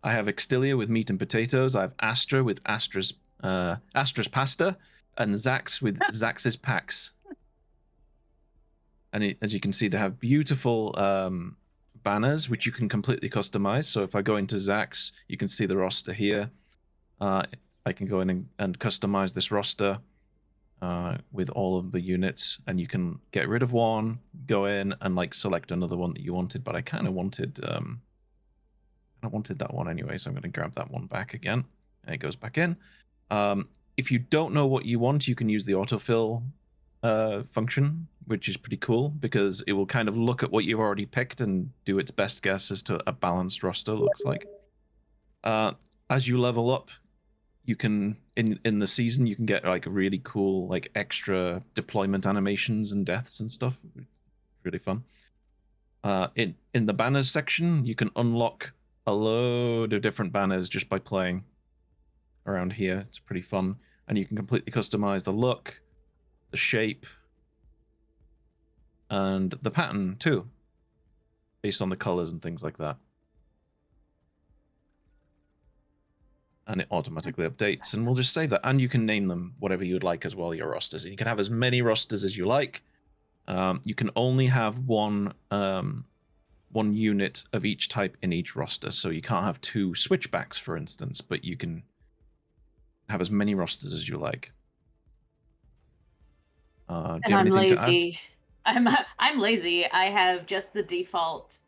I have Extilia with meat and potatoes. I have Astra with Astra's pasta, and Zax with Zax's packs. And as you can see, they have beautiful banners, which you can completely customize. So if I go into Zax, you can see the roster here. I can go in and customize this roster with all of the units, and you can get rid of one, go in and like select another one that you wanted. But I kind of wanted that one anyway, so I'm going to grab that one back again, and it goes back in. If you don't know what you want, you can use the autofill function, which is pretty cool because it will kind of look at what you've already picked and do its best guess as to a balanced roster looks like. As you level up, you can in the season you can get like really cool like extra deployment animations and deaths and stuff. Really fun. In the banners section, you can unlock a load of different banners just by playing around here. It's pretty fun, and you can completely customize the look, the shape, and the pattern too, based on the colors and things like that. And it automatically updates, and we'll just save that. And you can name them whatever you'd like as well, your rosters. And you can have as many rosters as you like. You can only have one unit of each type in each roster, so you can't have 2 switchbacks, for instance, but you can have as many rosters as you like. And I'm lazy. I'm lazy. I have just the default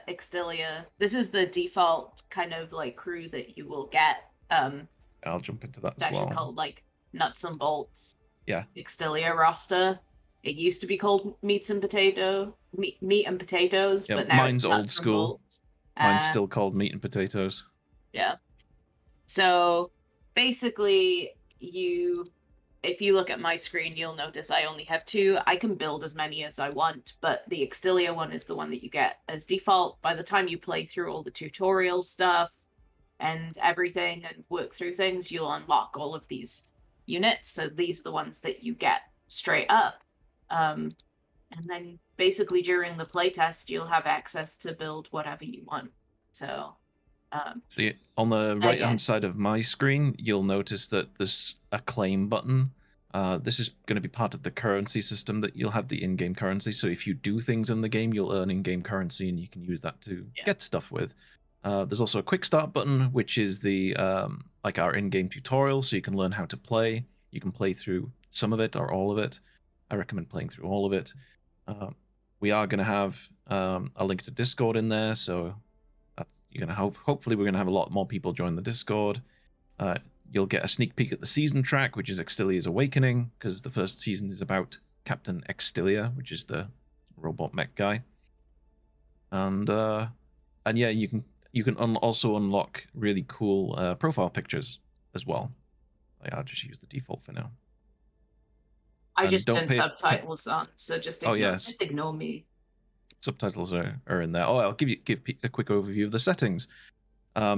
Extilia. This is the default kind of like crew that you will get. I'll jump into that It's as actually well. called like Nuts and Bolts. Yeah. Extilia roster. It used to be called meat and potatoes, Yeah, but now mine's it's old Nuts and school. Bolts. Mine's still called meat and potatoes. Yeah. So basically, if you look at my screen, you'll notice I only have 2. I can build as many as I want, but the Extilia one is the one that you get as default. By the time you play through all the tutorial stuff and everything and work through things, you'll unlock all of these units. So these are the ones that you get straight up. And then basically during the playtest, you'll have access to build whatever you want. So see, on the right hand side of my screen, you'll notice that there's a claim button. This is going to be part of the currency system, that you'll have the in-game currency. So if you do things in the game, you'll earn in-game currency, and you can use that to get stuff with. There's also a quick start button, which is the like our in-game tutorial, so you can learn how to play. You can play through some of it or all of it. I recommend playing through all of it. We are going to have a link to Discord in there, so you're gonna hopefully we're gonna have a lot more people join the Discord. You'll get a sneak peek at the season track, which is Extilia's Awakening, because the first season is about Captain Extilia, which is the robot mech guy. And yeah, you can also unlock really cool profile pictures as well. I'll just use the default for now. I just turned subtitles on, so just ignore me. Subtitles are in there. Oh, I'll give a quick overview of the settings.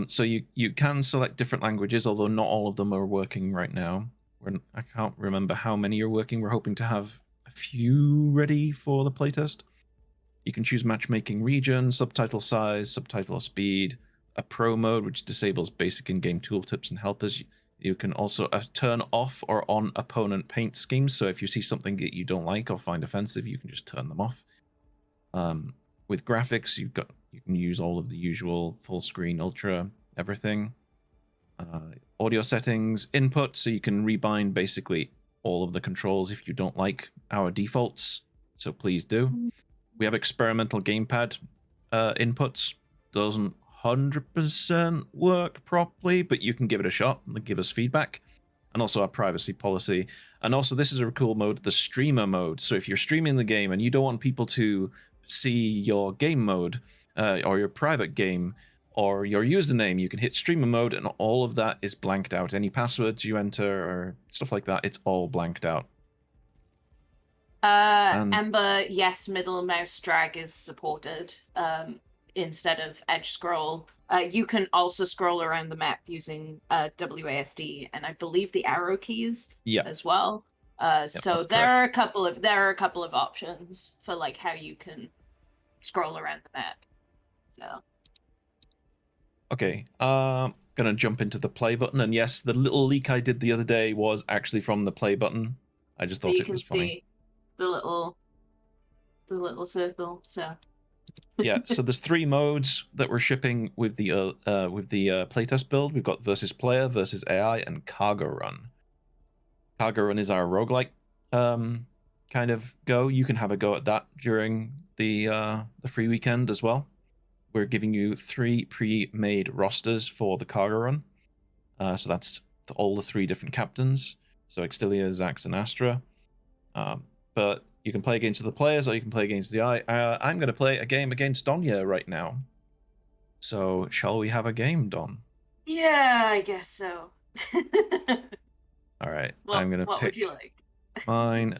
So you can select different languages, although not all of them are working right now. I can't remember how many are working. We're hoping to have a few ready for the playtest. You can choose matchmaking region, subtitle size, subtitle speed, a pro mode, which disables basic in-game tooltips and helpers. You can also turn off or on opponent paint schemes. So if you see something that you don't like or find offensive, you can just turn them off. With graphics, you can use all of the usual full screen, ultra, everything. Audio settings, input, so you can rebind basically all of the controls if you don't like our defaults. So please do. We have experimental gamepad inputs. Doesn't 100% work properly, but you can give it a shot and give us feedback. And also our privacy policy. And also this is a cool mode, the streamer mode. So if you're streaming the game and you don't want people to see your game mode or your private game or your username, you can hit streamer mode and all of that is blanked out. Any passwords you enter or stuff like that, it's all blanked out. Ember, yes, middle mouse drag is supported instead of edge scroll. You can also scroll around the map using WASD and I believe the arrow keys as well. So there are a couple of options for like how you can scroll around the map. So Okay, gonna jump into the play button, and yes, the little leak I did the other day was actually from the play button. I just So thought you it can was funny. see the little circle. So Yeah, so there's 3 modes that we're shipping with the playtest build. We've got versus player, versus AI, and cargo run. Cargo run is our roguelike kind of go. You can have a go at that during the free weekend as well. We're giving you 3 pre-made rosters for the cargo run. So that's all the 3 different captains. So Extilia, Zax, and Astra. But you can play against the players or you can play against the AI. I'm going to play a game against Donya right now. So shall we have a game, Don? yeah, I guess so. All right, Well, I'm going to what would you pick like? mine.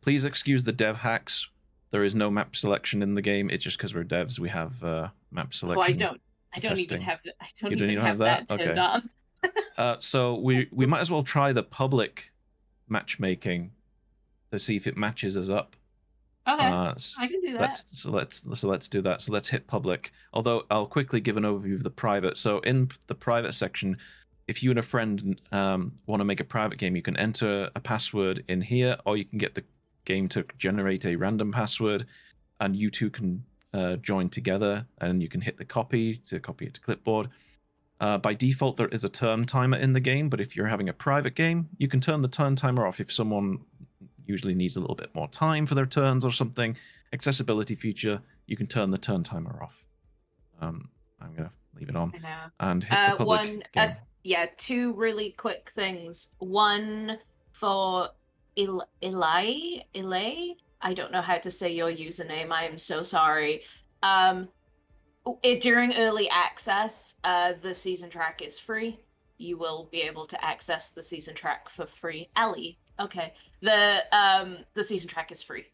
Please excuse the dev hacks. There is no map selection in the game. It's just because we're devs. We have map Oh, I selection don't. I for don't even testing. have that. I don't You don't even even have have that? that turned Okay. on. So we might as well try the public matchmaking to see if it matches us up. Okay, Uh, I can do that. let's do that. So let's hit public. Although I'll quickly give an overview of the private. So in the private section, if you and a friend want to make a private game, you can enter a password in here, or you can get the game to generate a random password, and you two can join together, and you can hit the copy to copy it to clipboard. By default, there is a turn timer in the game, but if you're having a private game, you can turn the turn timer off if someone usually needs a little bit more time for their turns or something. Accessibility feature, you can turn the turn timer off. I'm going to leave it on I know. and hit the public game. Yeah, 2 really quick things. One for Eli. I don't know how to say your username. I am so sorry. Um, during early access, the season track is free. You will be able to access the season track for free. Ellie, okay. The season track is free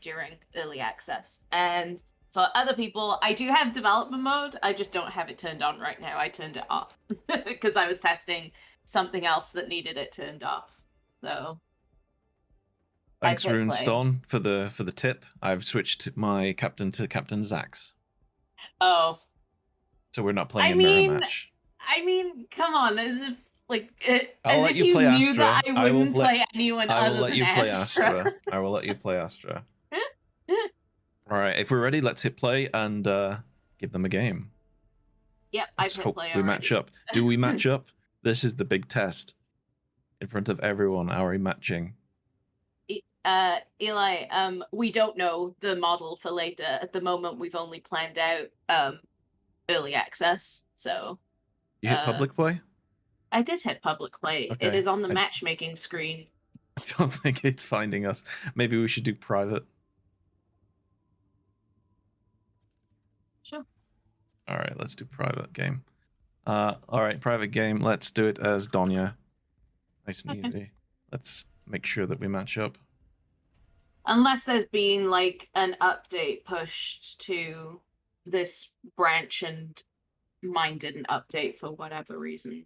during early access. And for other people, I do have development mode. I just don't have it turned on right now. I turned it off because I was testing something else that needed it turned off. So I've Thanks, hit play. Runestone, for the tip. I've switched my captain to Captain Zax, Oh, so we're not playing I a mirror mean, match. come on, as if I'll as let if you you play knew that Astra. I wouldn't play anyone I will other let than you play Astra. Astra. I will let you play Astra. All right, if we're ready, let's hit play and give them a game. Yep, I've Let's hit hope play we match already. up. Do we match up? This is the big test. In front of everyone, are we matching? Eli, we don't know the model for later. At the moment, we've only planned out early access. So, You hit uh, public play? I did hit public play. It Okay. is on the I matchmaking screen. don't think it's finding us. Maybe we should do private. Sure. All right, let's do private game. All right, private game. Let's do it as Donya. Nice and Okay. easy. Let's make sure that we match up. Unless there's been like an update pushed to this branch and mine didn't update for whatever reason.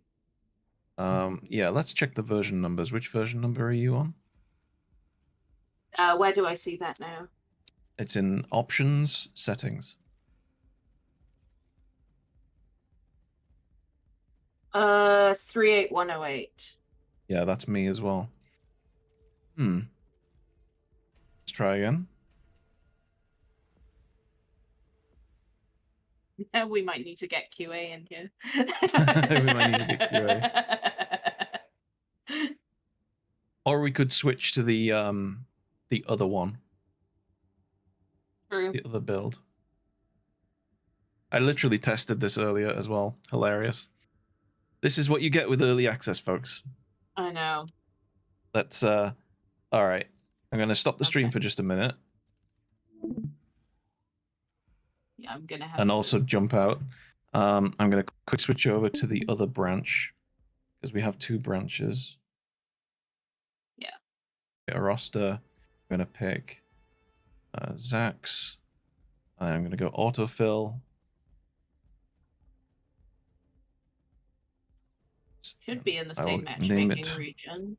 Yeah, let's check the version numbers. Which version number are you on? Where do I see that now? It's in options, settings. 38108. Yeah, that's me as well. Let's try again. We might need to get QA in here. We might need to get QA. Or we could switch to the other one. True. The other build. I literally tested this earlier as well. Hilarious. This is what you get with early access, folks. I know. Let's all right. I'm gonna stop the stream Okay. for just a minute. Yeah, I'm gonna have And to. also jump out. I'm gonna quick switch over to the other branch because we have 2 branches. Yeah. Get a roster. I'm gonna pick Zax. I'm gonna go autofill. Should be in the I will same name matchmaking it. region.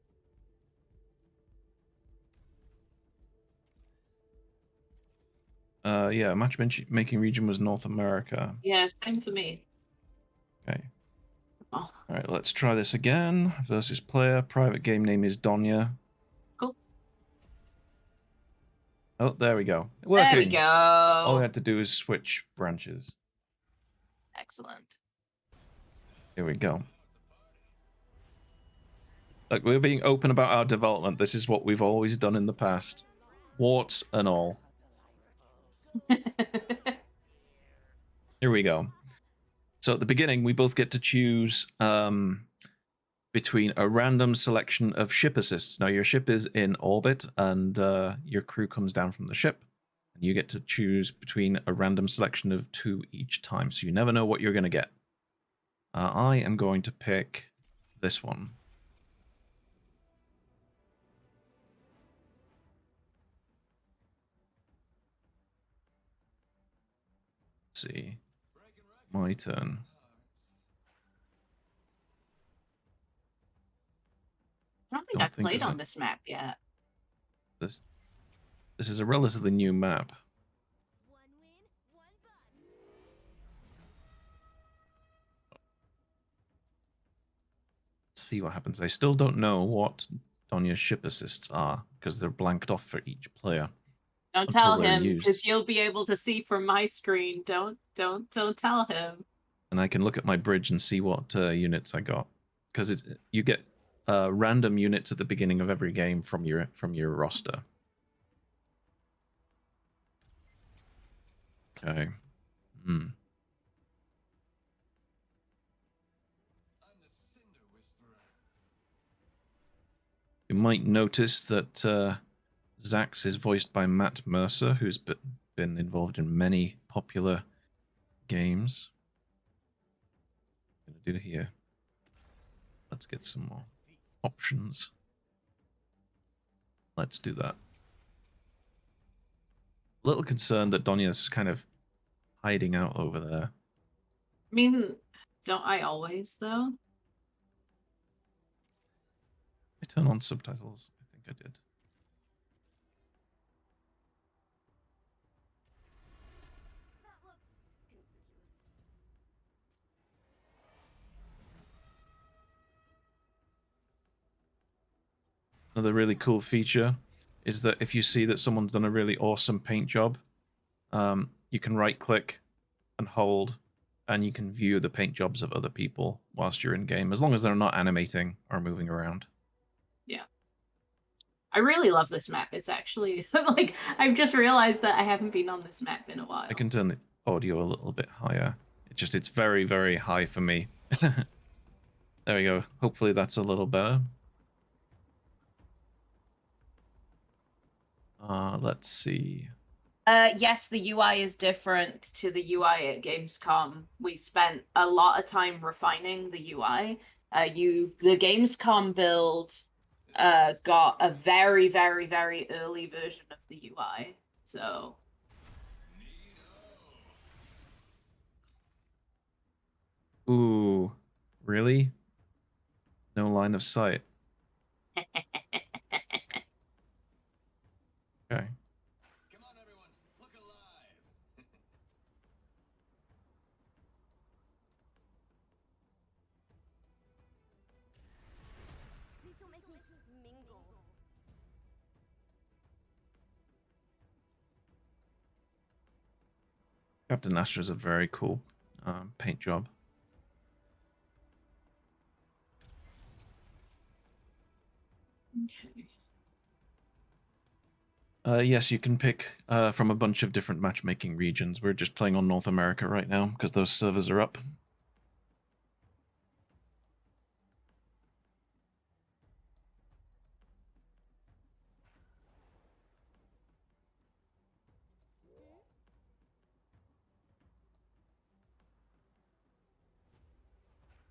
Yeah, matchmaking region was North America. Yeah, same for me. Oh, All right, let's try this again. Versus player. Private game name is Donya. cool. Oh, there we go. There we Working. All we go. had to do is switch branches. Excellent. Here we go. Look, we're being open about our development. This is what we've always done in the past. Warts and all. Here we go. So at the beginning, we both get to choose between a random selection of ship assists. Now, your ship is in orbit, and your crew comes down from the ship. And you get to choose between a random selection of 2 each time, so you never know what you're going to get. I am going to pick this one. Let's see. My turn. I don't think Don't I've think played there's on this map yet. this is a relatively new map. See what happens. I still don't know what Donya's ship assists are because they're blanked off for each player Don't until tell they're him, used. because you'll be able to see from my screen. Don't tell him. And I can look at my bridge and see what units I got, because you get random units at the beginning of every game from your roster. Okay. Hmm. You might notice that Zax is voiced by Matt Mercer, who's been involved in many popular games. What am I gonna do here? Let's get some more options. Let's do that. A little concerned that Donya's kind of hiding out over there. I mean, don't I always, though? I turn on subtitles. I think I did. Another really cool feature is that if you see that someone's done a really awesome paint job, you can right click and hold, and you can view the paint jobs of other people whilst you're in game, as long as they're not animating or moving around. Yeah. I really love this map. It's actually, like, I've just realized that I haven't been on this map in a while. I can turn the audio a little bit higher. It's very, very high for me. There we go. Hopefully that's a little better. Let's see. Yes, the UI is different to the UI at Gamescom. We spent a lot of time refining the UI. The Gamescom build got a very, very, very early version of the UI. So Ooh, really? No line of sight. Okay. Come on, everyone, look alive. Please don't make me mingle. Captain Astra's a very cool paint job. Yes, you can pick from a bunch of different matchmaking regions. We're just playing on North America right now because those servers are up.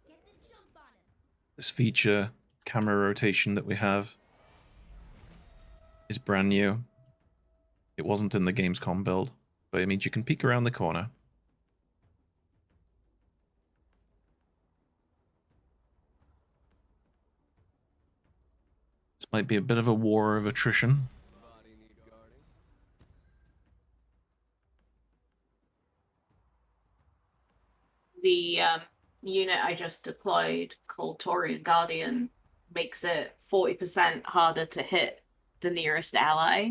Get the jump on him. This feature, camera rotation that we have, is brand new. It wasn't in the Gamescom build, but it means you can peek around the corner. This might be a bit of a war of attrition. Body need guarding. the unit I just deployed called Taurian Guardian makes it 40% harder to hit the nearest ally.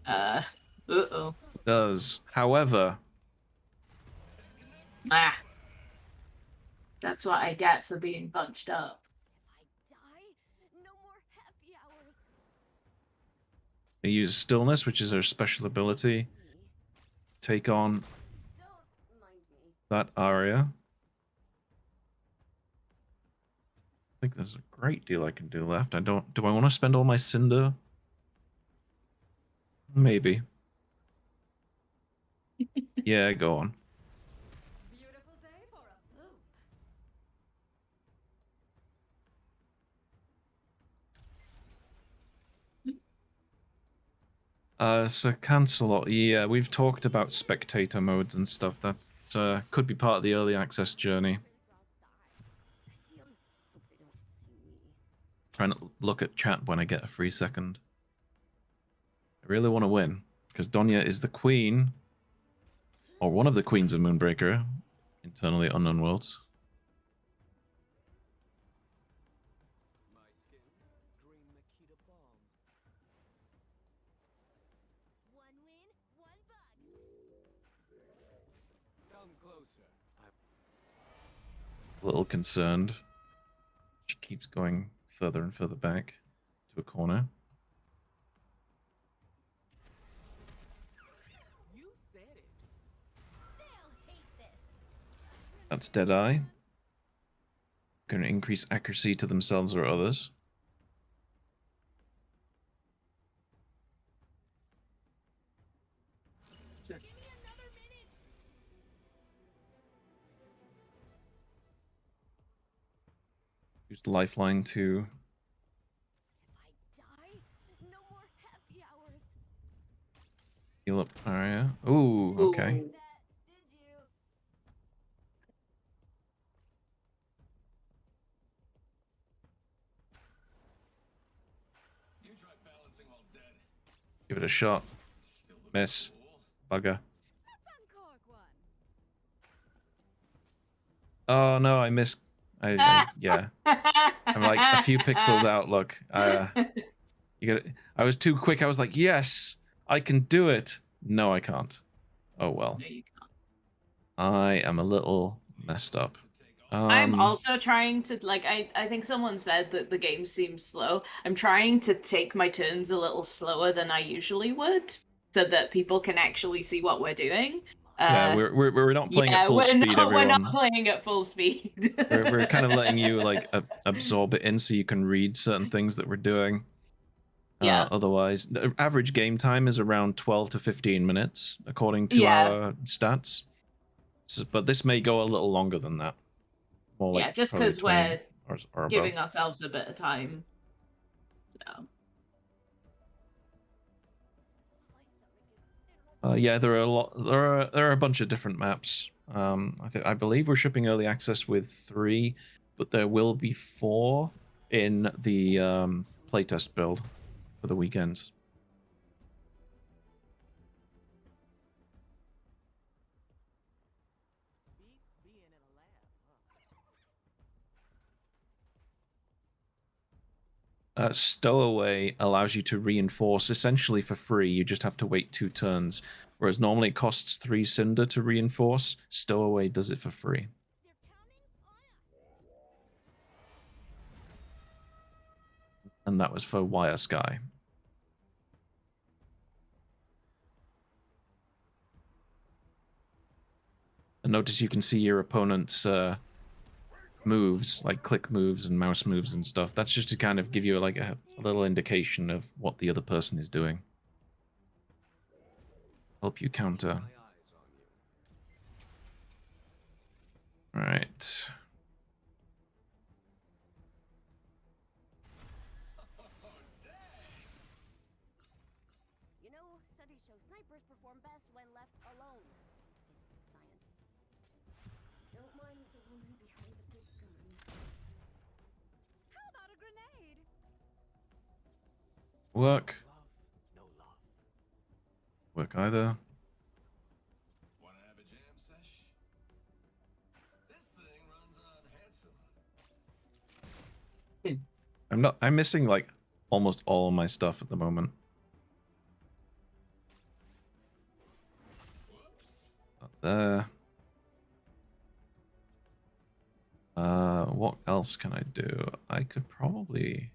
Uh-oh. It does. However, Ah. That's what I get for being bunched up. If I die, no more happy hours. they use Stillness, which is her special ability, Me. take on Don't mind me. that area. I think there's a great deal I can do left. I don't. Do I want to spend all my Cinder? Maybe. Yeah, go on. Beautiful day for a boom. So Cancelot, yeah, we've talked about spectator modes and stuff. That's could be part of the early access journey. Trying to look at chat when I get a free second. I really want to win because Donya is the queen, or one of the queens of Moonbreaker, internally unknown worlds. My skin, dream Makita bomb. One win, one bug. Come closer. A little concerned. She keeps going further and further back to a corner. You said it. They'll hate this. That's Deadeye. Going to increase accuracy to themselves or others. Give me another minute. Use Lifeline to If I die, no more happy hours. heal up area. Ooh, okay. Ooh. That did you? You try balancing while dead. Give it a shot. Still look Miss. cool. Bugger. Uncork one. Oh no, I missed. Yeah. I'm like a few pixels out. Look, you got. I was too quick. I was like, yes, I can do it. No, I can't. Oh well. No, you can't. I am a little messed up. I'm also trying to I think someone said that the game seems slow. I'm trying to take my turns a little slower than I usually would so that people can actually see what we're doing. Yeah, we're not playing at full speed, we're not everyone. playing at full speed. We're kind of letting you like absorb it in so you can read certain things that we're doing. Yeah. Otherwise, the average game time is around 12 to 15 minutes, according to Yeah. our stats. So, but this may go a little longer than that. More like Yeah, just probably because 20 we're or above. giving ourselves a bit of time. So Yeah, there are a lot. There are a bunch of different maps. I believe we're shipping early access with 3, but there will be 4 in the playtest build for the weekends. Beats being in a lab, huh? Stowaway allows you to reinforce essentially for free. You just have to wait 2 turns. Whereas normally it costs 3 Cinder to reinforce. Stowaway does it for free. They're counting on us. And that was for Wire Sky. And notice you can see your opponent's moves, like click moves and mouse moves and stuff. That's just to kind of give you like a little indication of what the other person is doing. Help you counter. My eyes on you. Right. You know, studies show snipers perform best when left alone. It's science. Don't mind the woman behind the big gun. How about a grenade? Work. Love, no love. Work either. Wanna have a jam sesh? This thing runs on I'm missing like almost all of my stuff at the moment. Up there. What else can I do? I could probably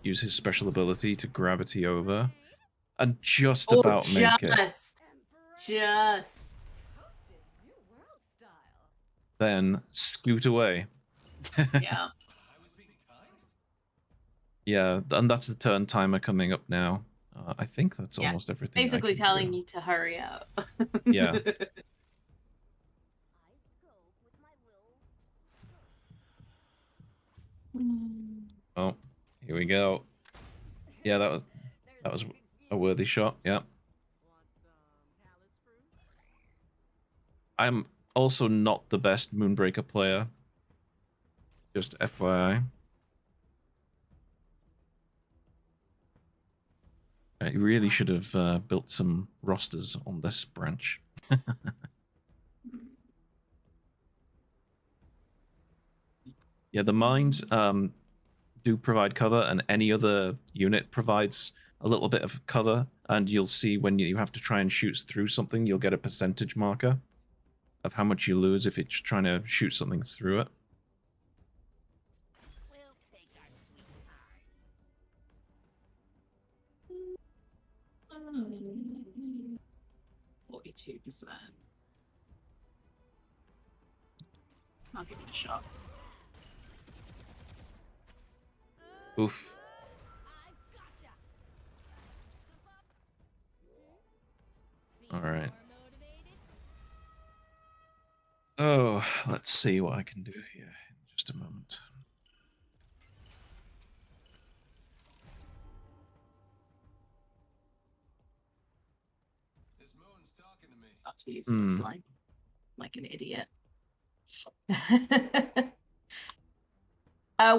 use his special ability to gravity over and just Oh, about make it. just. Hosted New World style. Then scoot away. Yeah. I was being timed? Yeah, and that's the turn timer coming up now. I think that's Yeah, almost everything I Basically can telling do. you to hurry up. Yeah. I scope with my will. Oh, here we go. Yeah, that was a worthy shot. Yeah. Want some talus fruit? I'm also not the best Moonbreaker player. Just FYI. I really should have built some rosters on this branch. Yeah, the mines do provide cover, and any other unit provides a little bit of cover, and you'll see when you have to try and shoot through something, you'll get a percentage marker of how much you lose if it's trying to shoot something through it. We'll take our sweet time. 42%. I'll give it a shot. Oof. I've gotcha. All right. More motivated? Oh, let's see what I can do here in just a moment. This moon's talking to me. Not to use Hmm. the flank like an idiot.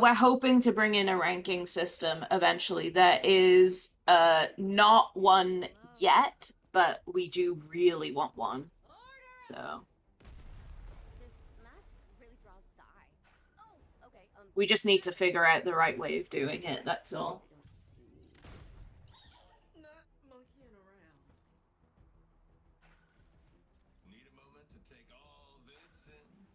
We're hoping to bring in a ranking system eventually. There is not one yet, but we do really want one. So This mask really draws the eye. Oh, okay. we just need to figure out the right way of doing it, that's all. Not monkeying around. Need a moment to take all this in.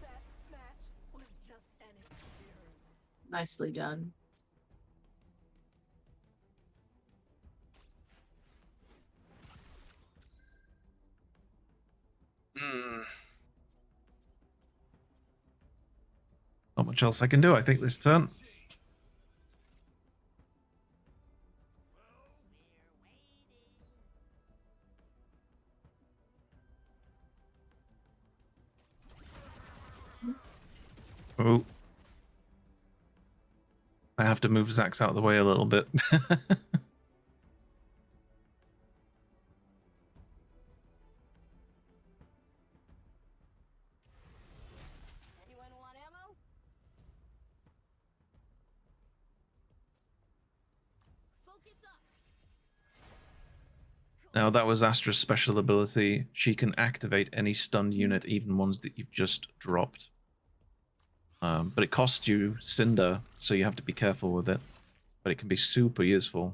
That match was just an experiment. Nicely done. Not much else I can do, I think, this turn. Oh. I have to move Zax out of the way a little bit. Anyone want ammo? Focus up. Now, that was Astra's special ability. She can activate any stunned unit, even ones that you've just dropped. But it costs you Cinder, so you have to be careful with it. But it can be super useful.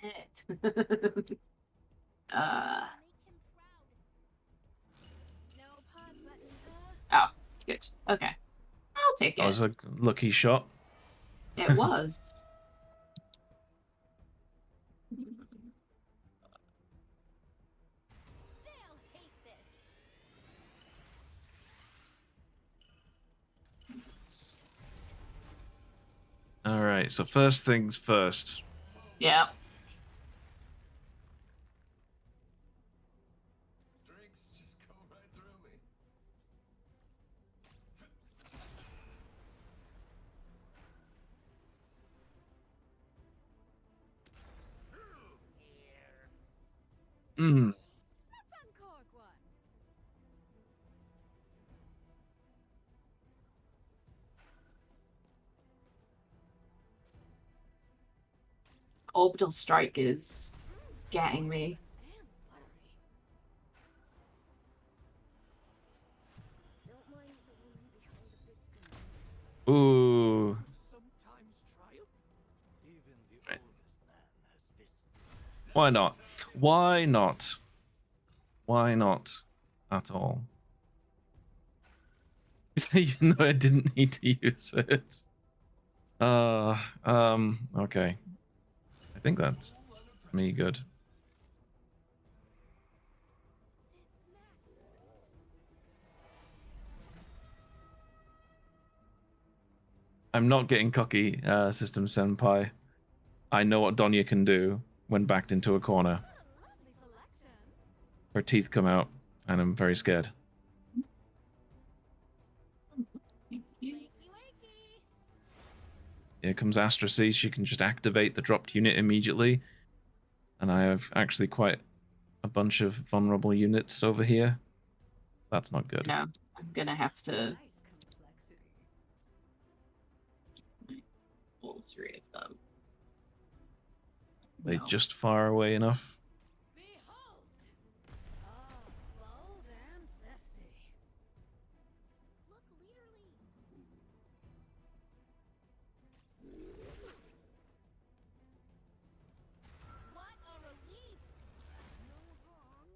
It. Make him proud. No pause button. Oh, good. Okay. I'll take That was it. a lucky shot. It was. They'll hate this. Alright, so first things first. Yeah. Drinks just go right through me. Mm. Let's uncork one. Orbital strike is getting me. Damn buttery. Don't mind the woman behind the big gun. Ooh. Sometimes triumph. Even the Right. oldest man has fists. Why not? Why not? Why not at all? Even though I didn't need to use it. Okay. I think that's me good. I'm not getting cocky, System Senpai. I know what Donya can do when backed into a corner. Lovely selection. Her teeth come out, and I'm very scared. Wakey wakey. Here comes Astra Sea. She can just activate the dropped unit immediately. And I have actually quite a bunch of vulnerable units over here. That's not good. No, I'm gonna have to Nice complexity. pull 3 of them. They No. just far away enough. Behold! Ah, bold and zesty. Look, leaderly. What a relief! No wrong.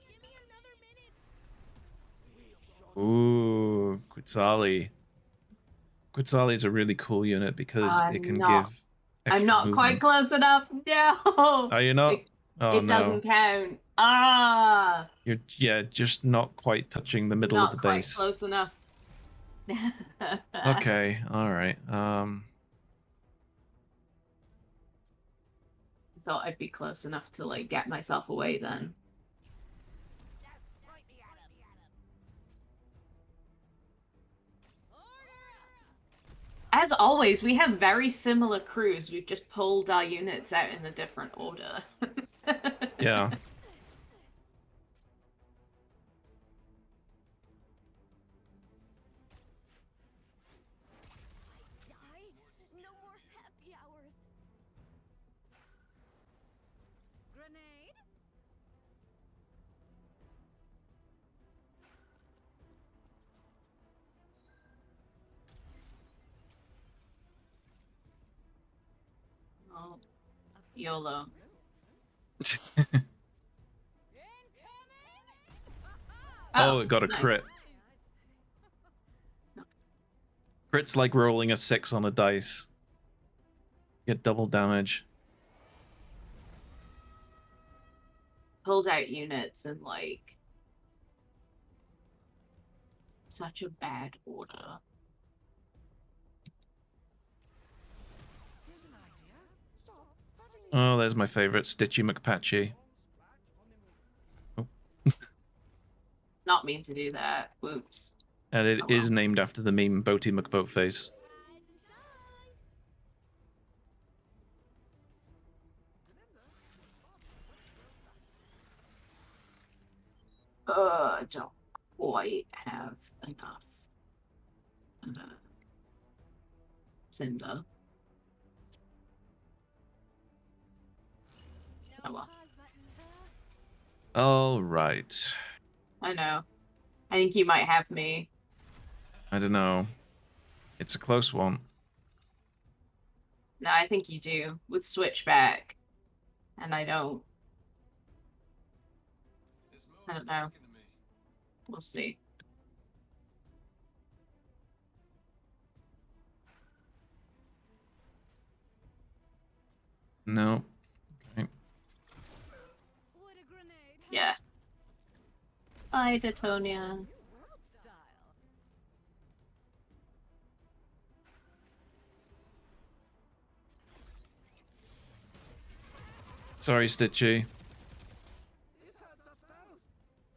Give me another minute. Ooh, Quetzali. Quetzali is a really cool unit because it I'm can not- give I'm extra not quite movement. close enough. No. Are you not? It, Oh it no. doesn't count. Ah. You're just not quite touching the middle Not of the quite base. close enough. Okay, alright. Thought I'd be close enough to like get myself away then. As always, we have very similar crews. We've just pulled our units out in a different order. Yeah. Die? No more happy hours. Grenade? Oh, YOLO. Oh, it got a nice. crit. Crit's like rolling a 6 on a dice. Get double damage. Pulled out units in like such a bad order. Here's an idea. Stop. Oh, there's my favorite, Stitchy McPatchy. Not mean to do that. Whoops. And it Oh, well. is named after the meme Boaty McBoatface. I don't quite have enough. Cinder. Oh well. All right. I know. I think you might have me. I don't know. It's a close one. No, I think you do. With Switchback. And I don't. This I moon's don't know. talking to me. We'll see. No. Okay. What a grenade. Yeah. Bye, Detonia. World style. Sorry, Stitchy. This hurts us both.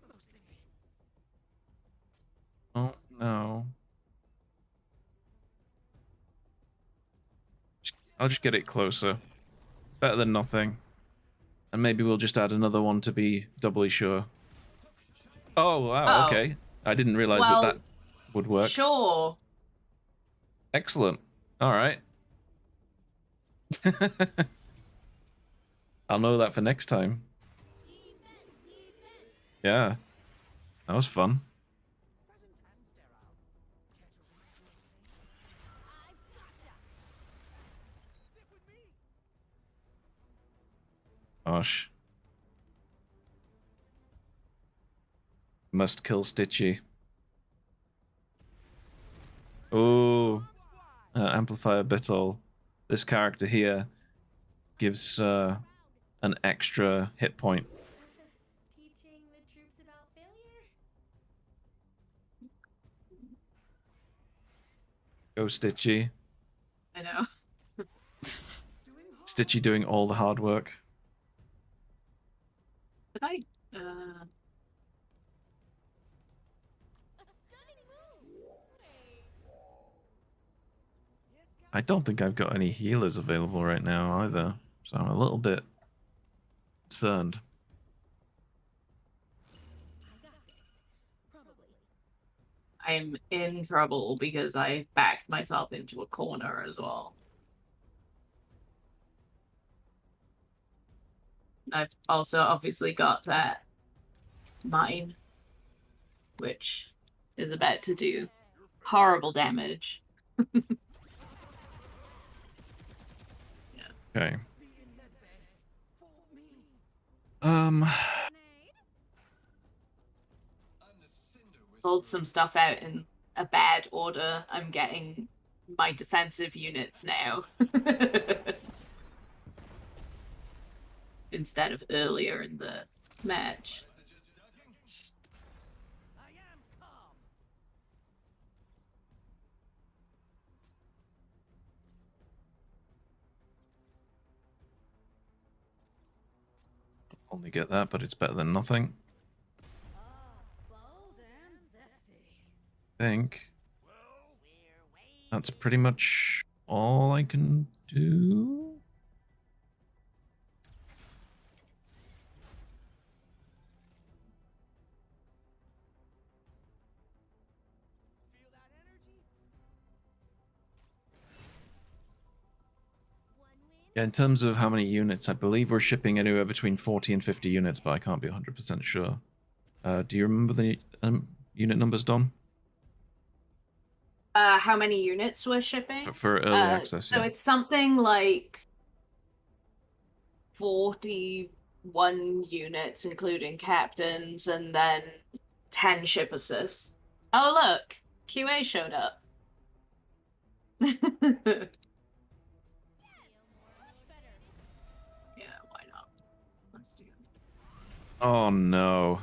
Mostly me. Oh, no. I'll just get it closer. Better than nothing. And maybe we'll just add another one to be doubly sure. Oh, wow, Oh. okay. I didn't realize Well, that would work. Sure. Excellent. All right. I'll know that for next time. Yeah, that was fun. Gosh. Must kill Stitchy. Oh, amplifier Bittle. This character here gives an extra hit point. Teaching the troops about failure? Go Stitchy. I know. Stitchy doing all the hard work. Did I? A stunning move. I don't think I've got any healers available right now either, so I'm a little bit concerned. I got this. Probably. I'm in trouble because I backed myself into a corner as well. I've also obviously got that mine, which is about to do horrible damage. Okay. Grenade? Pulled some stuff out in a bad order. I'm getting my defensive units now. Instead of earlier in the match. Only get that, but it's better than nothing. Bold and zesty. I think that's pretty much all I can do. Yeah, in terms of how many units, I believe we're shipping anywhere between 40 and 50 units, but I can't be 100% sure. Do you remember the unit numbers, Don? How many units we're shipping? For early access, So yeah. it's something like 41 units, including captains, and then 10 ship assists. Oh, look! QA showed up. Yeah, why not? Let's do it. Oh no.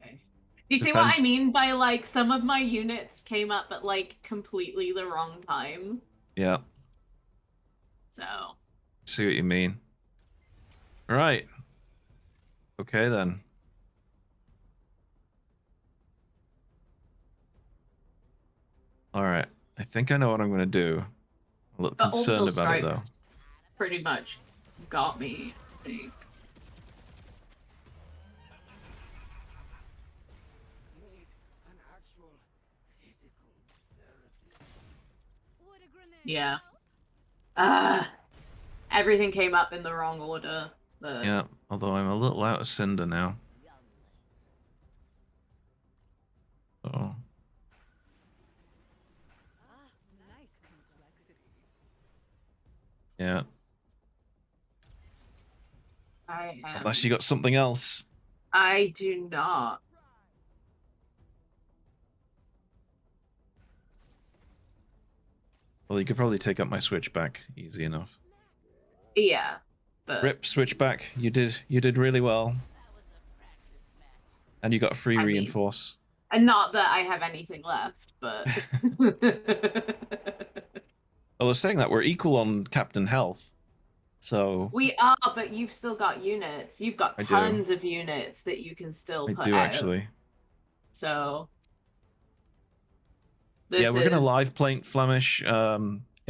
Okay. Do you see what I Defense- mean by, like, some of my units came up at, like, completely the wrong time? Yeah, So, see what you mean. Right. Okay then. Alright. I think I know what I'm going to do. I'm a little but concerned orbital about it though. strikes pretty much got me, I think. Would a grenade Yeah. help? Everything came up in the wrong order. But Yeah, although I'm a little out of Cinder now. So, Nice complexity. yeah. I am. Unless you got something else. I do not. Well, you could probably take up my switchback easy enough. Yeah, but Rip switchback, you did really well. And you got a free I mean- reinforce. and not that I have anything left, but Although saying that, we're equal on Captain Health. So we are. But you've still got units. You've got I do. tons of units that you can still I put do out. actually. So Yeah, we're gonna is- live paint Flemish.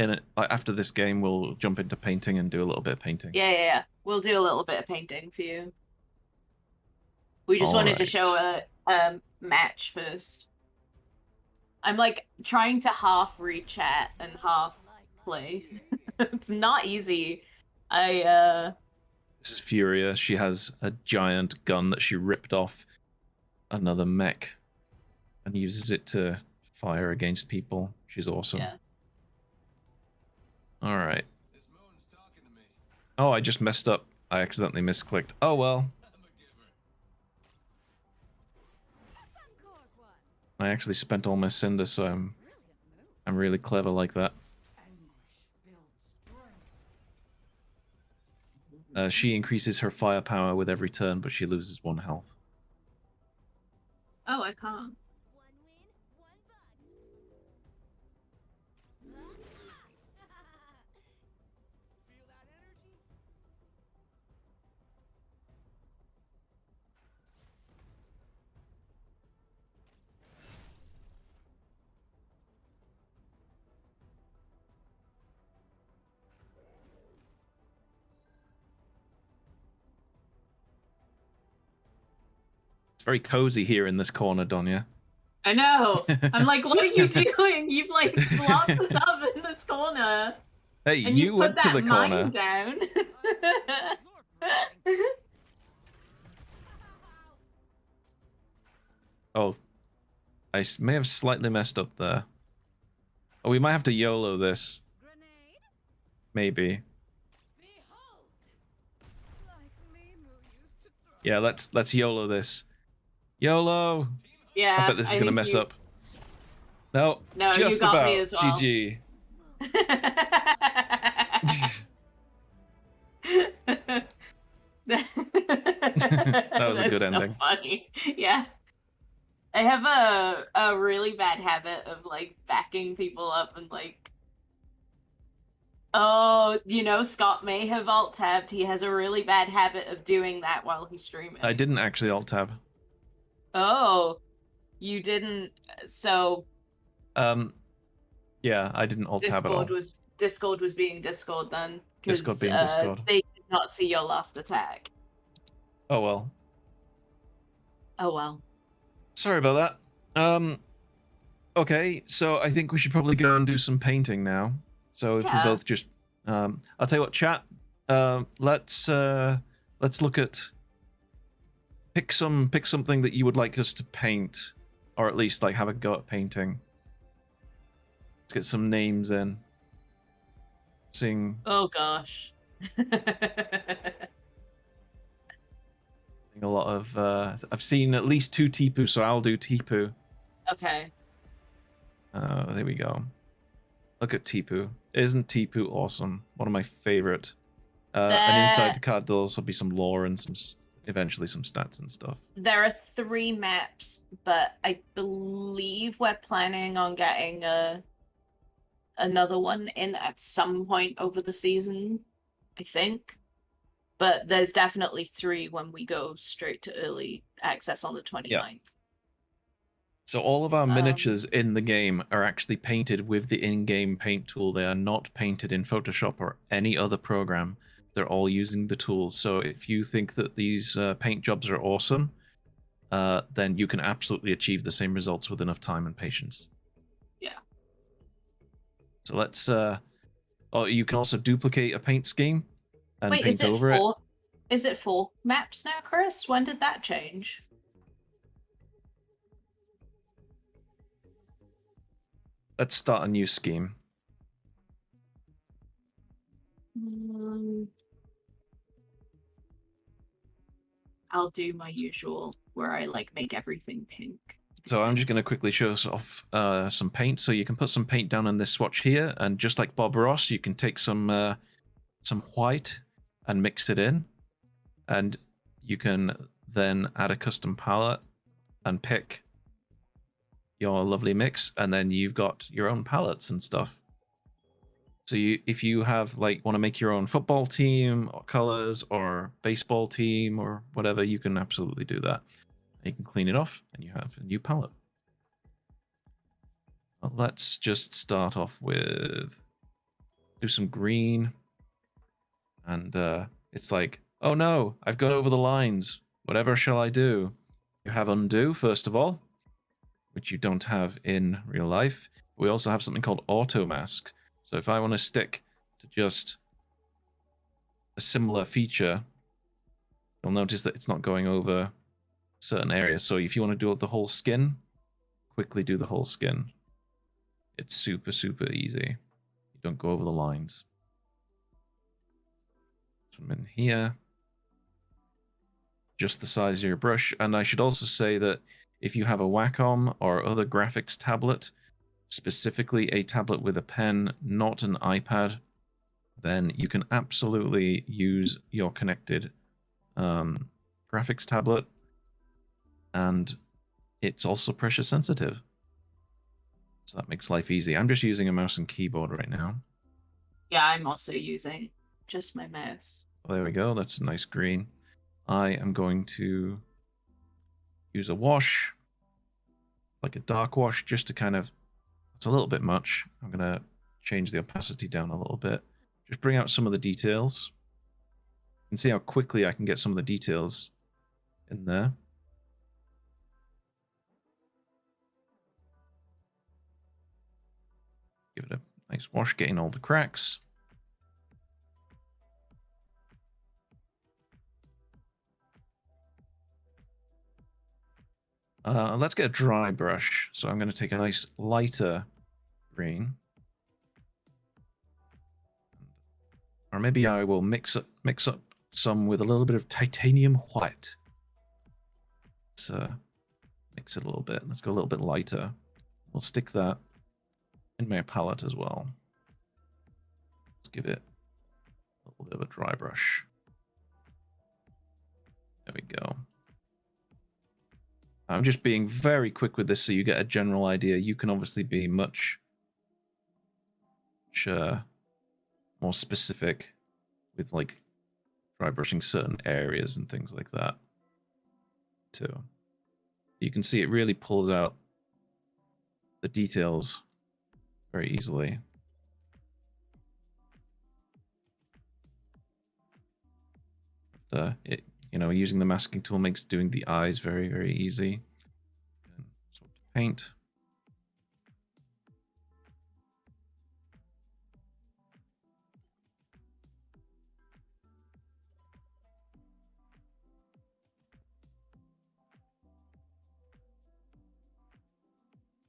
In it, like, after this game, we'll jump into painting and do a little bit of painting. Yeah. We'll do a little bit of painting for you. We just wanted to show a match first. I'm like trying to half read chat and half play. It's not easy. I This is Furia. She has a giant gun that she ripped off another mech and uses it to fire against people. She's awesome. yeah. All right. This moon's talking to me. Oh, I just messed up. I accidentally misclicked. Oh well. I'm a giver. Concord one. I actually spent all my cinder, so Brilliant move. I'm really clever like that. She increases her firepower with every turn, but she loses 1 health. Oh, I can't. One win, one bug. Feel that energy? It's very cozy here in this corner, Donya. I know. I'm like, what are you doing? You've like blocked us up in this corner, Hey, and you put went to that the corner. mine down. Oh, I may have slightly messed up there. Oh, we might have to YOLO this. Grenade. Maybe. Behold. Like Mimu used to throw. Yeah, let's YOLO this. YOLO! Yeah, I bet this is gonna think mess you- up. No, No, you just got about. me as well. GG. that was a good ending. Funny. Yeah. I have a really bad habit of like backing people up and like, oh, you know, Scott may have alt tabbed. He has a really bad habit of doing that while he's streaming. I didn't actually alt tab. Oh, you didn't. So Yeah, I didn't alt tab at all. Discord was being Discord then. 'Cause, Discord being Discord. They did not see your last attack. Oh well. Oh well. Sorry about that. Okay, so I think we should probably go and do some painting now. So if we Yeah. both just, I'll tell you what, chat. Let's look at pick something that you would like us to paint, or at least like have a go at painting. Let's get some names in. Seeing Oh gosh. a lot of. I've seen at least 2 Tipu, so I'll do Tipu. Okay. There we go. Look at Tipu. Isn't Tipu awesome? One of my favorite. And inside the card doors will be some lore and eventually some stats and stuff. There are 3 maps, but I believe we're planning on getting another one in at some point over the season, I think. But there's definitely 3 when we go straight to early access on the 29th. So all of our miniatures in the game are actually painted with the in-game paint tool. They are not painted in Photoshop or any other program. They're all using the tools. So if you think that these paint jobs are awesome, then you can absolutely achieve the same results with enough time and patience. Yeah. So let's. Oh, you can also duplicate a paint scheme and Wait, paint is it over it. 4? Is it 4 maps now, Chris? When did that change? Let's start a new scheme. I'll do my usual where I like make everything pink. So I'm just going to quickly show us off some paint. So you can put some paint down on this swatch here, and just like Bob Ross, you can take some white and mix it in, and you can then add a custom palette and pick your lovely mix, and then you've got your own palettes and stuff. So if you have like want to make your own football team or colors or baseball team or whatever, you can absolutely do that. You can clean it off and you have a new palette. Well, let's just start off with do some green. And it's like, oh no, I've gone over the lines. Whatever shall I do? You have undo, first of all, which you don't have in real life. We also have something called auto mask. So if I want to stick to just a similar feature, you'll notice that it's not going over certain areas. So if you want to do the whole skin, quickly do the whole skin. It's super, super easy. You don't go over the lines. From in here, just the size of your brush. And I should also say that if you have a Wacom or other graphics tablet, specifically a tablet with a pen, not an iPad, then you can absolutely use your connected graphics tablet, and it's also pressure sensitive. So that makes life easy. I'm just using a mouse and keyboard right now. Yeah, I'm also using just my mouse. Oh, there we go. That's a nice green. I am going to use a wash, like a dark wash, just to kind of, it's a little bit much. I'm going to change the opacity down a little bit. Just bring out some of the details. You can see how quickly I can get some of the details in there. Give it a nice wash, getting all the cracks. Let's get a dry brush. So I'm going to take a nice lighter green. Or maybe I will mix up some with a little bit of titanium white. Let's mix it a little bit. Let's go a little bit lighter. We'll stick that in my palette as well. Let's give it a little bit of a dry brush. There we go. I'm just being very quick with this so you get a general idea. You can obviously be much more specific with like dry brushing certain areas and things like that too. You can see it really pulls out the details very easily. Using the masking tool makes doing the eyes very, very easy. And swap to paint.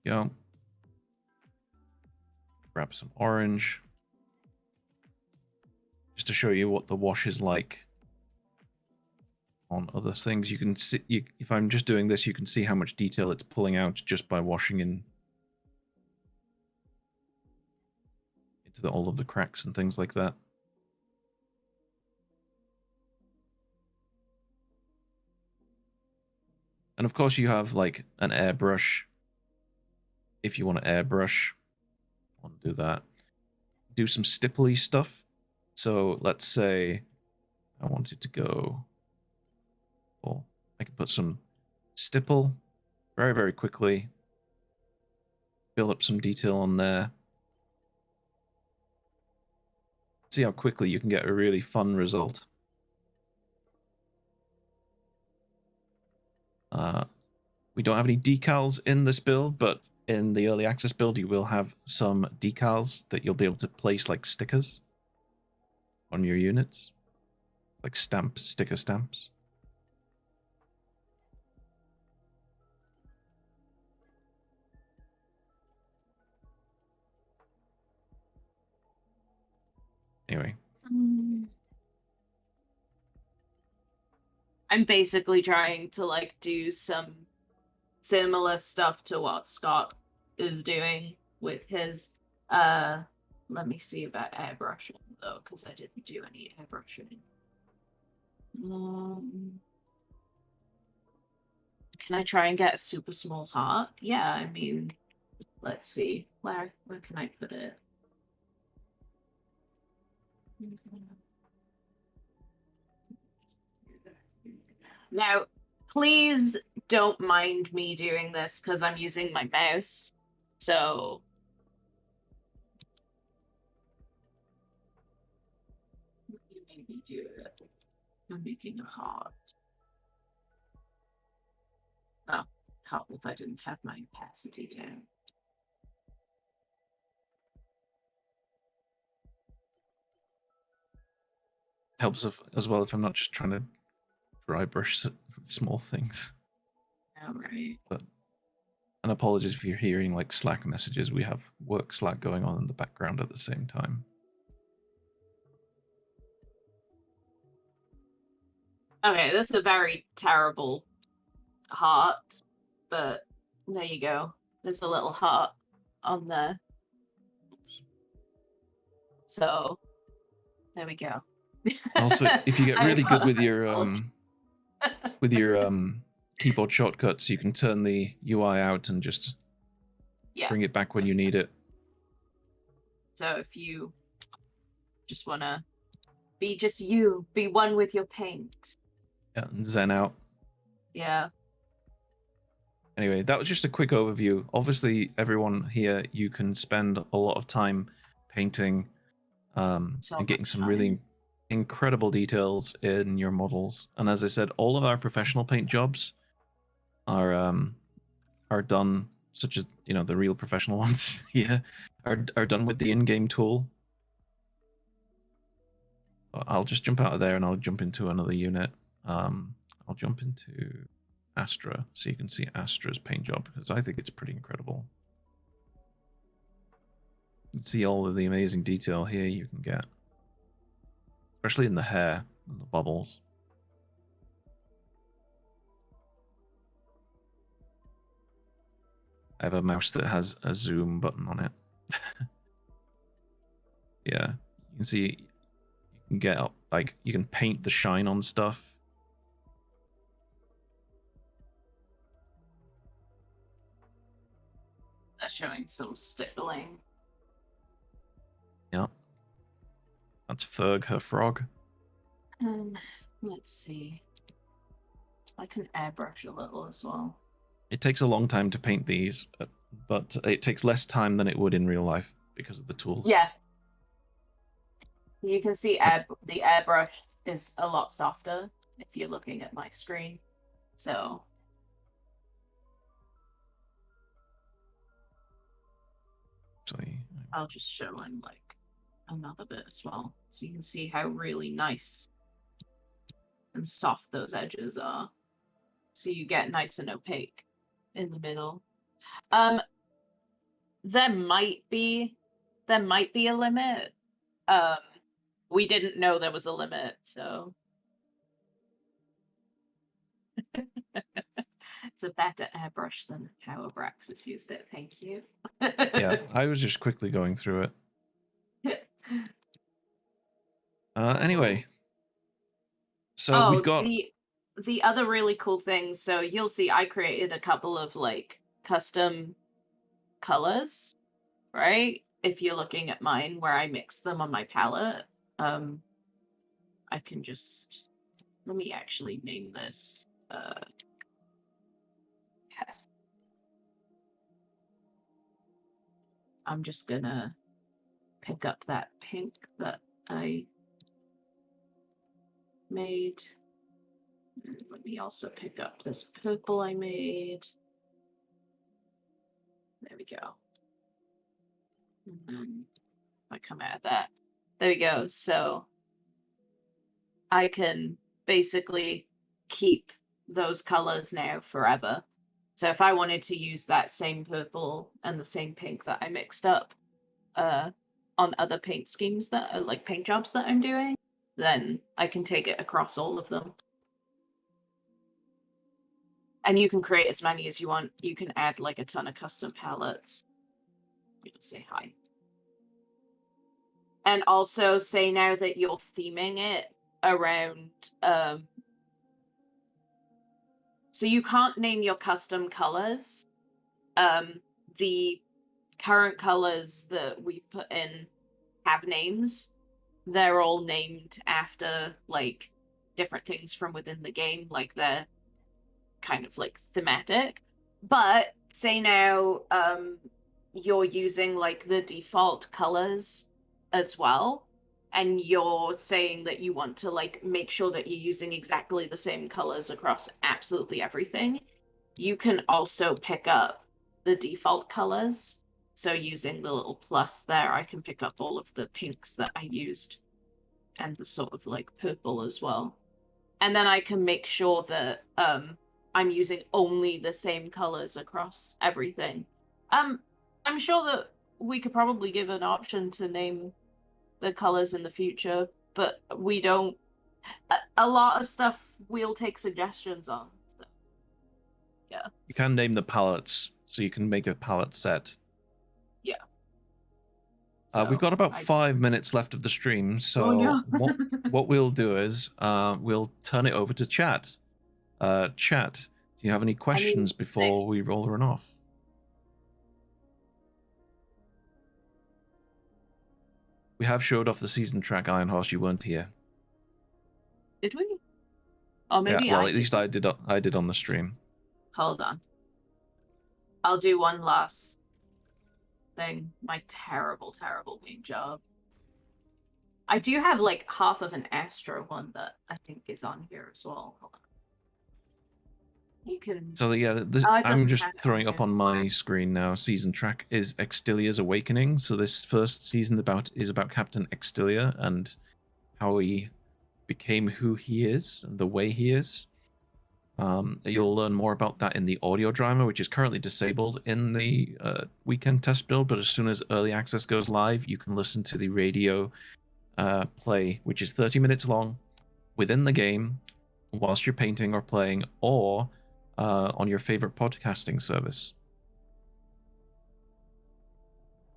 Go. Grab some orange. Just to show you what the wash is like on other things. You can see, if I'm just doing this, you can see how much detail it's pulling out just by washing into all of the cracks and things like that. And of course you have like an airbrush. If you want to airbrush, I want to do that. Do some stipply stuff. So let's say I wanted to go, well, I can put some stipple very, very quickly. Build up some detail on there. See how quickly you can get a really fun result. We don't have any decals in this build, but in the early access build, you will have some decals that you'll be able to place like stickers on your units, like sticker stamps. Anyway. I'm basically trying to like do some similar stuff to what Scott is doing with his let me see about airbrushing though, because I didn't do any airbrushing. Can I try and get a super small heart? Yeah, I mean, let's see. Where can I put it? Now, please don't mind me doing this because I'm using my mouse. So maybe do it. I'm making a heart. Oh, help if I didn't have my opacity down. helps as well if I'm not just trying to dry brush small things. All right. And apologies if you're hearing like Slack messages. We have work Slack going on in the background at the same time. Okay, that's a very terrible heart, but there you go. There's a little heart on there. Oops. So there we go. Also, if you get I really good with your apologize. keyboard shortcuts, you can turn the UI out and just Yeah. bring it back when you need it. So if you just wanna be just you, be one with your paint. Yeah, and zen out. Yeah. Anyway, that was just a quick overview. Obviously, everyone here, you can spend a lot of time painting So and getting much some time. really incredible details in your models. And as I said, all of our professional paint jobs are done, such as the real professional ones here, are done with the in-game tool. I'll just jump out of there and I'll jump into another unit. I'll jump into Astra so you can see Astra's paint job because I think it's pretty incredible. You can see all of the amazing detail here you can get, especially in the hair and the bubbles. I have a mouse that has a zoom button on it. Yeah, you can see you can get like you can paint the shine on stuff. That's showing some stippling. Yeah, that's Ferg, her frog. Let's see. I can airbrush a little as well. It takes a long time to paint these, but it takes less time than it would in real life because of the tools. Yeah. You can see the airbrush is a lot softer if you're looking at my screen. So Actually, I'll just show him like another bit as well. So you can see how really nice and soft those edges are. So you get nice and opaque in the middle. There might be a limit. We didn't know there was a limit, so it's a better airbrush than how Abrax has used it. Thank you. yeah, I was just quickly going through it. Anyway, so we've got the other really cool thing. So you'll see, I created a couple of like custom colors, right? If you're looking at mine, where I mix them on my palette, I can just let me actually name this test. I'm just gonna pick up that pink that I made. Let me also pick up this purple I made. There we go. And then I come out of that. There we go. So I can basically keep those colors now forever. So if I wanted to use that same purple and the same pink that I mixed up on other paint schemes that are like paint jobs that I'm doing, then I can take it across all of them. And you can create as many as you want. You can add like a ton of custom palettes. You can say hi. And also say now that you're theming it around so you can't name your custom colors. The current colors that we've put in have names. They're all named after like different things from within the game, like they're kind of like thematic. But say now you're using like the default colors as well, and you're saying that you want to like make sure that you're using exactly the same colors across absolutely everything, you can also pick up the default colors. So using the little plus there, I can pick up all of the pinks that I used and the sort of like purple as well. And then I can make sure that I'm using only the same colors across everything. I'm sure that we could probably give an option to name the colors in the future, but we don't. A lot of stuff we'll take suggestions on. So, yeah. You can name the palettes, so you can make a palette set. Yeah. We've got about I- 5 minutes left of the stream, so Oh, no. what we'll do is we'll turn it over to chat. Chat, do you have any questions before we roll run off? We have showed off the season track, Iron Horse. You weren't here. Did we? Or maybe yeah, well, I at least I did. I did on the stream. Hold on. I'll do one last thing. My terrible, terrible paint job. I do have like half of an Astra one that I think is on here as well. Hold on. You can. So yeah, it I'm doesn't just have it throwing on up here. on my screen now. Season track is Extilia's Awakening. So this first season is about Captain Extilia and how he became who he is and the way he is. You'll learn more about that in the audio drama, which is currently disabled in the weekend test build. But as soon as early access goes live, you can listen to the radio play, which is 30 minutes long, within the game, whilst you're painting or playing, or on your favorite podcasting service.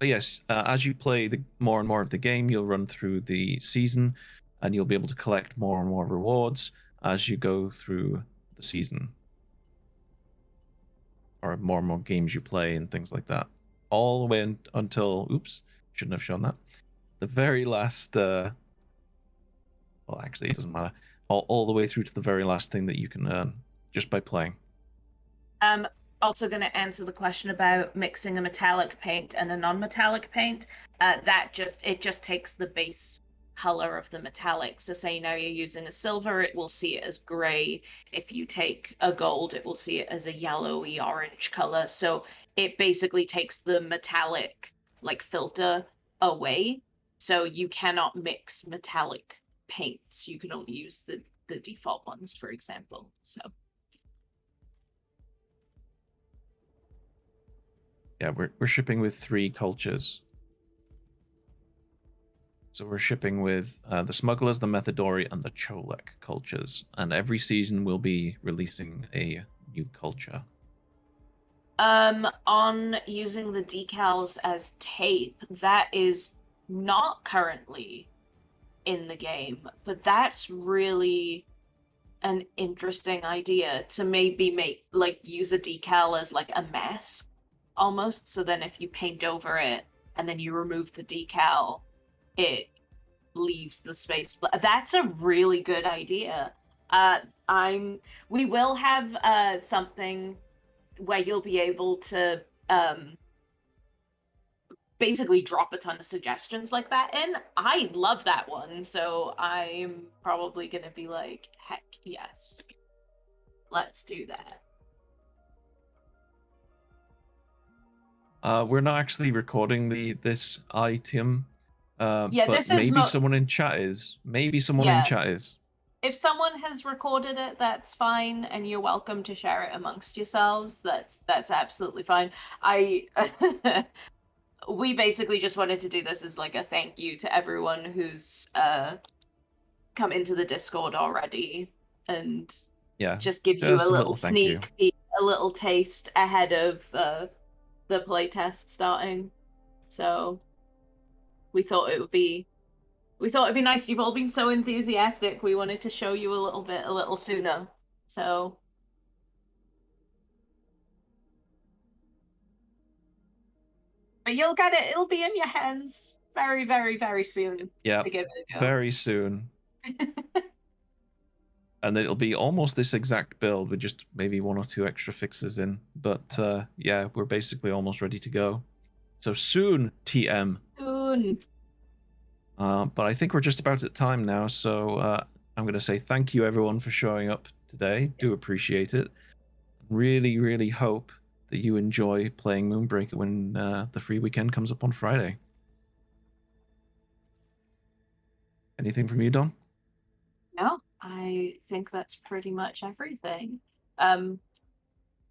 But yes, as you play more and more of the game, you'll run through the season, and you'll be able to collect more and more rewards as you go through the season, or more and more games you play and things like that, all the way until shouldn't have shown that, the very last. Well, actually, it doesn't matter. All the way through to the very last thing that you can earn just by playing. Also going to answer the question about mixing a metallic paint and a non-metallic paint. It just takes the base color of the metallic. So say now you're using a silver, it will see it as gray. If you take a gold, it will see it as a yellowy orange color. So it basically takes the metallic like filter away. So you cannot mix metallic paints. You can only use the default ones, for example. So yeah, we're shipping with 3 cultures. So we're shipping with the Smugglers, the Methadori, and the Cholek cultures. And every season we'll be releasing a new culture. On using the decals as tape, that is not currently in the game, but that's really an interesting idea to maybe use a decal as like a mask almost. So then if you paint over it and then you remove the decal, it leaves the space. That's a really good idea. We will have something where you'll be able to basically drop a ton of suggestions like that in. I love that one, so I'm probably gonna be like, heck yes, let's do that. We're not actually recording this item. Yeah, but this is maybe someone in chat is. Maybe someone in chat is. If someone has recorded it, that's fine, and you're welcome to share it amongst yourselves. That's absolutely fine. We basically just wanted to do this as like a thank you to everyone who's come into the Discord already, and just give you a little sneak peek, a little taste ahead of the playtest starting. So we thought it'd be nice. You've all been so enthusiastic. We wanted to show you a little sooner. So but you'll get it. It'll be in your hands very, very, very soon. Yeah, to give it a go. very soon. And it'll be almost this exact build with just maybe 1 or 2 extra fixes in. But yeah, we're basically almost ready to go. So soon, TM. Soon. But I think we're just about at time now. So I'm going to say thank you, everyone, for showing up today. Do appreciate it. Really, really hope that you enjoy playing Moonbreaker when the free weekend comes up on Friday. Anything from you, Don? No, I think that's pretty much everything.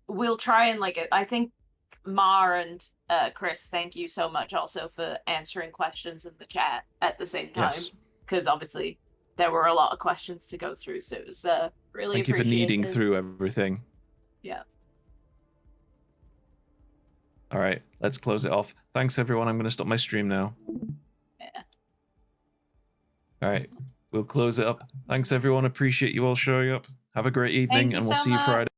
We'll try and I think Mar and Chris, thank you so much also for answering questions in the chat at the same time, Yes. because obviously there were a lot of questions to go through, so it was really Thank you for needing appreciated. through everything. Yeah. All right, let's close it off. Thanks, everyone. I'm going to stop my stream now. Yeah. All right, we'll close it up. Thanks, everyone. Appreciate you all showing up. Have a great evening, you and we'll so see you much. Friday.